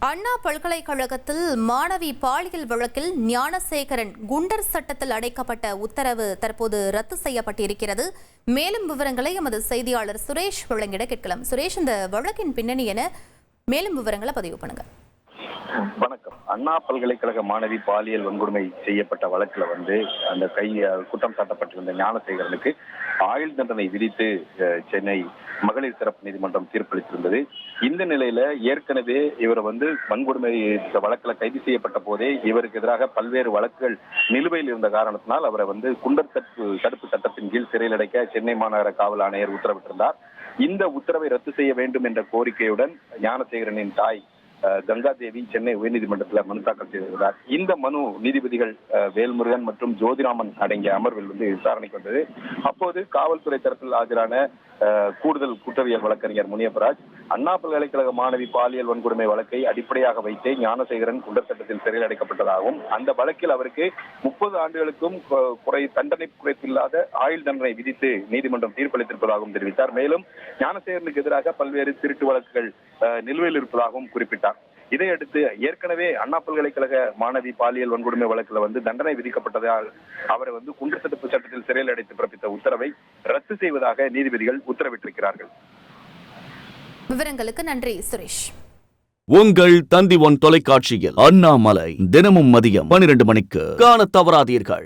அண்ணா பல்கலைக்கழகத்தில் மாணவி பாலியல் வழக்கில் ஞானசேகரன் குண்டர் சட்டத்தில் அடைக்கப்பட்ட உத்தரவு தற்போது ரத்து செய்யப்பட்டிருக்கிறது. மேலும் விவரங்களை எமது செய்தியாளர் சுரேஷ் வழங்கிட கேட்கலாம். சுரேஷ், இந்த வழக்கின் பின்னணி என மேலும் விவரங்களை பதிவு பண்ணுங்க. வணக்கம். அண்ணா பல்கலைக்கழக மாணவி பாலியல் வன்கொடுமை செய்யப்பட்ட வழக்குல அந்த குற்றம் சாட்டப்பட்டிருந்த ஞானசேகரனுக்கு ஆயுள் தண்டனை விதித்து சென்னை மகளிர் சிறப்பு நீதிமன்றம் தீர்ப்பளித்திருந்தது. இந்த நிலையில ஏற்கனவே இவர் வன்கொடுமை வழக்குல கைது செய்யப்பட்ட போதே இவருக்கு எதிராக பல்வேறு வழக்குகள் நிலுவையில் இருந்த காரணத்தினால் அவரை குண்டர் தடுப்பு சட்டத்தின் கீழ் சிறையில் அடைக்க சென்னை மாநகர காவல் ஆணையர் உத்தரவிட்டிருந்தார். இந்த உத்தரவை ரத்து செய்ய வேண்டும் என்ற கோரிக்கையுடன் ஞானசேகரனின் தாய் கங்காதேவி சென்னை உயர்நீதிமன்றத்தில் மனு தாக்கல் செய்திருந்தார். இந்த மனு நீதிபதிகள் வேல்முருகன் மற்றும் ஜோதிராமன் அடங்கிய அமர்வில் விசாரணைக்கு வந்தது. அப்போது காவல்துறை தரப்பில் ஆஜரான கூடுதல் குற்றவியல் வழக்கறிஞர் முனியப்பராஜ், அண்ணா பல்கலைக்கழக மாணவி பாலியல் வன்கொடுமை வழக்கை அடிப்படையாக வைத்தே ஞானசேகரன் குண்டர் சட்டத்தில் சிறையில் அடைக்கப்பட்டதாகவும் அந்த வழக்கில் அவருக்கு 30 ஆண்டுகளுக்கும் தண்டனை குறைப்பில்லாத ஆயுள் தண்டனை விதித்து நீதிமன்றம் தீர்ப்பளித்திருப்பதாகவும் தெரிவித்தார். மேலும் ஞானசேகரனுக்கு எதிராக பல்வேறு திருட்டு வழக்குகள் நிலுவையில் இருப்பதாகவும் குறிப்பிட்டார். இதையடுத்து ஏற்கனவே அண்ணா பல்கலைக்கழக மாணவி பாலியல் வன்கொடுமை வழக்குல தண்டனை விதிக்கப்பட்டதால் அவரை குண்டர் தடுப்பு சட்டத்தில் சிறையில் அடைத்து பிறப்பித்த உத்தரவை ரத்து செய்வதாக நீதிபதிகள் உத்தரவிட்டிருக்கிறார்கள். விவரங்களுக்கு நன்றி சுரேஷ். உங்கள் தந்தி ஒன் தொலைக்காட்சியில் அண்ணாமலை தினமும் மதியம் 12 மணிக்கு காண தவறாதீர்கள்.